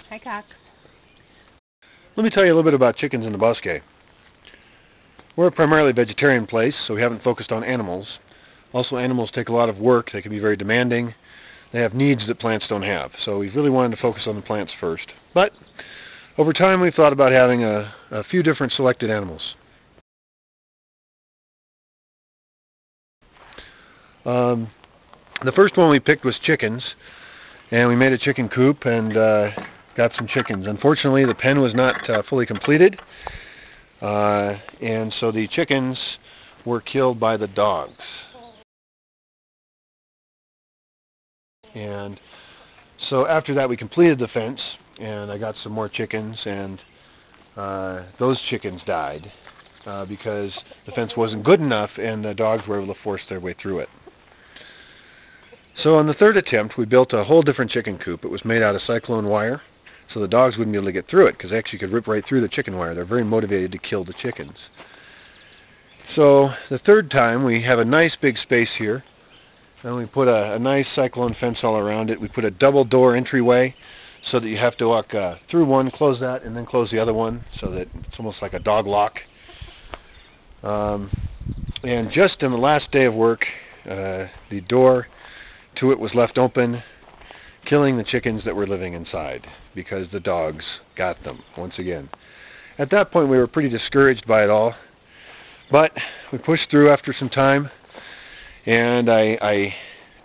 Hickox. Let me tell you a little bit about chickens in the Bosque. We're a primarily vegetarian place, so we haven't focused on animals. Also, animals take a lot of work. They can be very demanding. They have needs that plants don't have. So we've really wanted to focus on the plants first. But over time, we've thought about having a few different selected animals. The first one we picked was chickens, and we made a chicken coop and got some chickens. Unfortunately, the pen was not fully completed, and so the chickens were killed by the dogs. And so after that, we completed the fence, and I got some more chickens, and those chickens died because the fence wasn't good enough, and the dogs were able to force their way through it. So on the third attempt, we built a whole different chicken coop. It was made out of cyclone wire, so the dogs wouldn't be able to get through it, because they actually could rip right through the chicken wire. They're very motivated to kill the chickens. So the third time, we have a nice big space here, and we put a nice cyclone fence all around it. We put a double door entryway, so that you have to walk through one, close that, and then close the other one, so that it's almost like a dog lock. And just in the last day of work, the door to it was left open, killing the chickens that were living inside because the dogs got them once again. At that point, we were pretty discouraged by it all, but we pushed through after some time, and I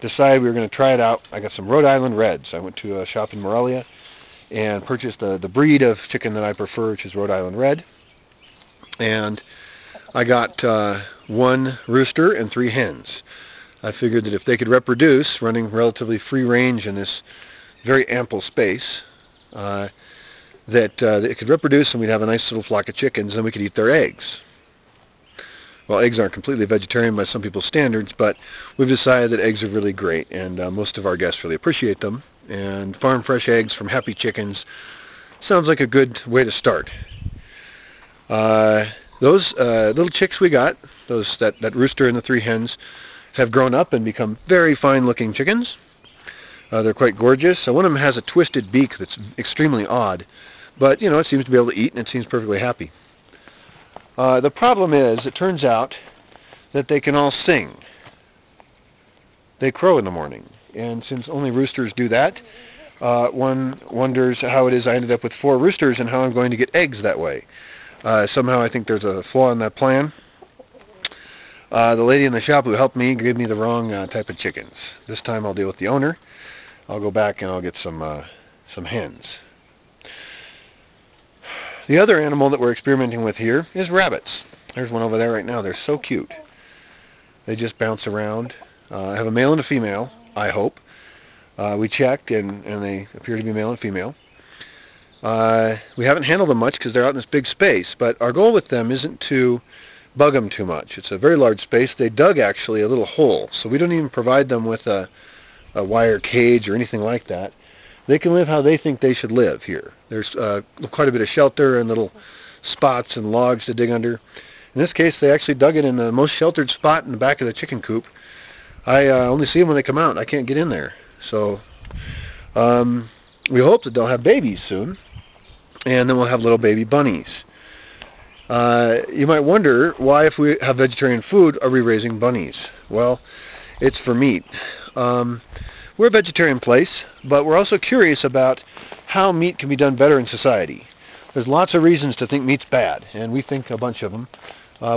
decided we were going to try it out. I got some Rhode Island Reds. I went to a shop in Morelia and purchased the breed of chicken that I prefer, which is Rhode Island Red. And I got 1 rooster and 3 hens. I figured that if they could reproduce, running relatively free range in this very ample space, that it could reproduce and we'd have a nice little flock of chickens and we could eat their eggs. Well, eggs aren't completely vegetarian by some people's standards, but we've decided that eggs are really great, and most of our guests really appreciate them. And farm fresh eggs from happy chickens sounds like a good way to start. Those little chicks we got, that rooster and the 3 hens, have grown up and become very fine-looking chickens. They're quite gorgeous. One of them has a twisted beak that's extremely odd, but you know, it seems to be able to eat, and it seems perfectly happy. The problem is, it turns out that they can all sing. They crow in the morning, and since only roosters do that, one wonders how it is I ended up with 4 roosters and how I'm going to get eggs that way. Somehow I think there's a flaw in that plan. The lady in the shop who helped me gave me the wrong type of chickens. This time I'll deal with the owner. I'll go back and I'll get some hens. The other animal that we're experimenting with here is rabbits. There's one over there right now. They're so cute. They just bounce around. I have a male and a female, I hope. We checked, and they appear to be male and female. We haven't handled them much because they're out in this big space, but our goal with them isn't to bug them too much. It's a very large space. They dug, actually, a little hole, so we don't even provide them with a wire cage or anything like that. They can live how they think they should live here. There's quite a bit of shelter and little spots and logs to dig under. In this case, they actually dug it in the most sheltered spot in the back of the chicken coop. I only see them when they come out. I can't get in there. So we hope that they'll have babies soon, and then we'll have little baby bunnies. You might wonder, why, if we have vegetarian food, are we raising bunnies? Well, it's for meat. We're a vegetarian place, but we're also curious about how meat can be done better in society. There's lots of reasons to think meat's bad, and we think a bunch of them.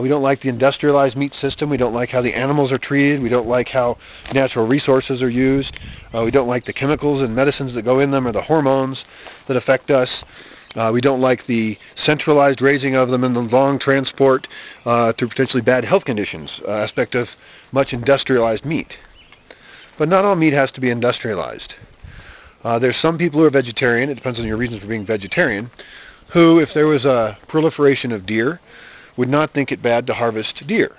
We don't like the industrialized meat system. We don't like how the animals are treated. We don't like how natural resources are used. We don't like the chemicals and medicines that go in them or the hormones that affect us. We don't like the centralized raising of them and the long transport through potentially bad health conditions aspect of much industrialized meat. But not all meat has to be industrialized. There's some people who are vegetarian, it depends on your reasons for being vegetarian, who, if there was a proliferation of deer, would not think it bad to harvest deer.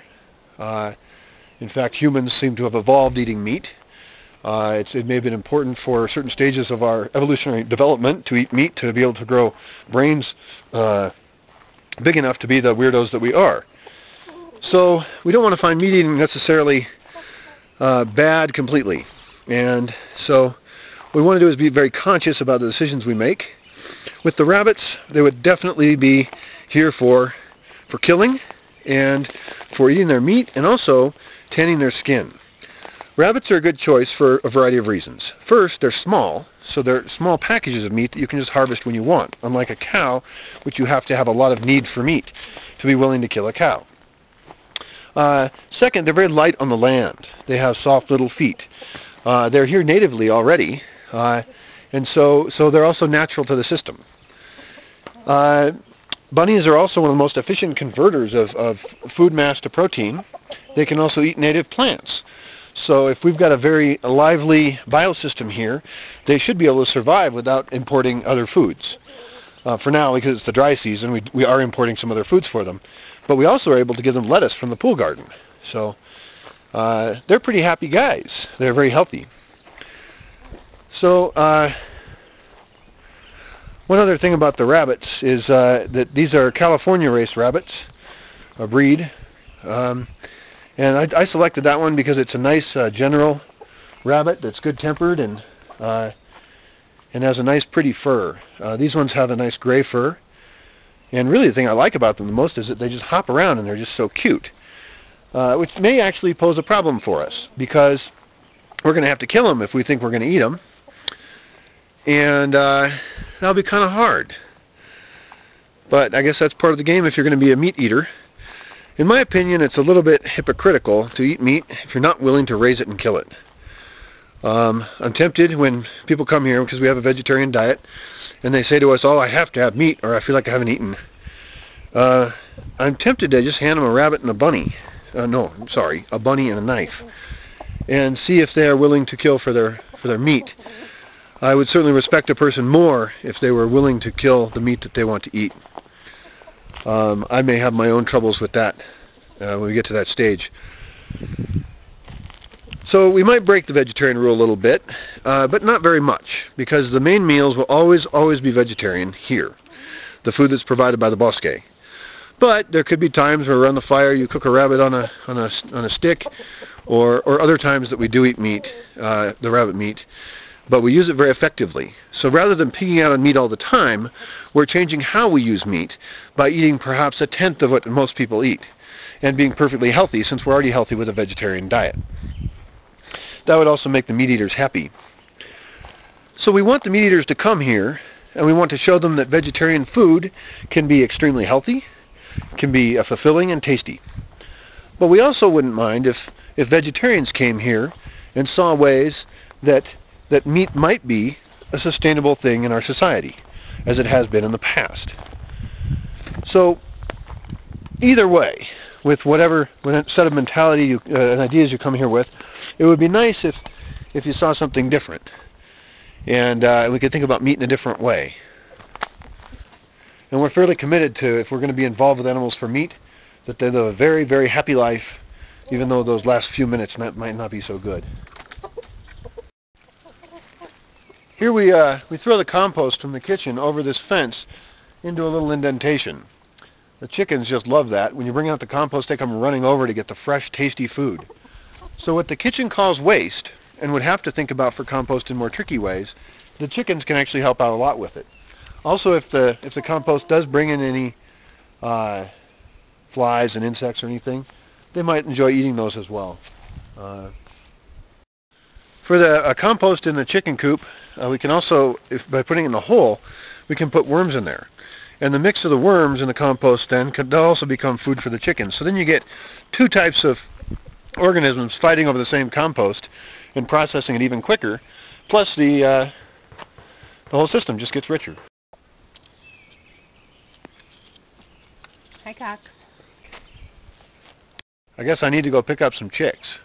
In fact, humans seem to have evolved eating meat. It may have been important for certain stages of our evolutionary development to eat meat, to be able to grow brains big enough to be the weirdos that we are. So we don't want to find meat eating necessarily bad completely. And so what we want to do is be very conscious about the decisions we make. with the rabbits, they would definitely be here for killing and for eating their meat and also tanning their skin. Rabbits are a good choice for a variety of reasons. First, they're small, so they're small packages of meat that you can just harvest when you want, unlike a cow, which you have to have a lot of need for meat to be willing to kill a cow. Second, they're very light on the land. They have soft little feet. They're here natively already, and so they're also natural to the system. Bunnies are also one of the most efficient converters of food mass to protein. They can also eat native plants. So if we've got a very lively biosystem here, they should be able to survive without importing other foods. For now, because it's the dry season, we are importing some other foods for them. But we also are able to give them lettuce from the pool garden. So they're pretty happy guys. They're very healthy. So one other thing about the rabbits is that these are California race rabbits, a breed. And I selected that one because it's a nice general rabbit that's good-tempered and has a nice pretty fur. These ones have a nice gray fur. And really the thing I like about them the most is that they just hop around and they're just so cute. Which may actually pose a problem for us because we're going to have to kill them if we think we're going to eat them. And that'll be kind of hard. But I guess that's part of the game if you're going to be a meat eater. In my opinion, it's a little bit hypocritical to eat meat if you're not willing to raise it and kill it. I'm tempted when people come here because we have a vegetarian diet and they say to us, oh, I have to have meat or I feel like I haven't eaten. I'm tempted to just hand them a rabbit and a bunny. No, I'm sorry, a bunny and a knife and see if they are willing to kill for their meat. I would certainly respect a person more if they were willing to kill the meat that they want to eat. I may have my own troubles with that when we get to that stage. So we might break the vegetarian rule a little bit, but not very much, because the main meals will always be vegetarian here, the food that's provided by the Bosque. But there could be times where around the fire you cook a rabbit on a stick, or other times that we do eat meat, the rabbit meat. But we use it very effectively. So rather than picking out on meat all the time, we're changing how we use meat by eating perhaps 1/10 of what most people eat and being perfectly healthy since we're already healthy with a vegetarian diet. That would also make the meat eaters happy. So we want the meat eaters to come here and we want to show them that vegetarian food can be extremely healthy, can be fulfilling and tasty. But we also wouldn't mind if vegetarians came here and saw ways that meat might be a sustainable thing in our society, as it has been in the past. So, either way, with whatever set of mentality and ideas you come here with, it would be nice if you saw something different, and we could think about meat in a different way. And we're fairly committed to, if we're going to be involved with animals for meat, that they live a very, very happy life, even though those last few minutes might not be so good. Here we throw the compost from the kitchen over this fence into a little indentation. The chickens just love that. When you bring out the compost, they come running over to get the fresh, tasty food. So what the kitchen calls waste, and would have to think about for compost in more tricky ways, the chickens can actually help out a lot with it. Also, if the compost does bring in any flies and insects or anything, they might enjoy eating those as well. For the compost in the chicken coop, we can also, by putting it in a hole, we can put worms in there. And the mix of the worms in the compost then could also become food for the chickens. So then you get two types of organisms fighting over the same compost and processing it even quicker. Plus the whole system just gets richer. Hickox. I guess I need to go pick up some chicks.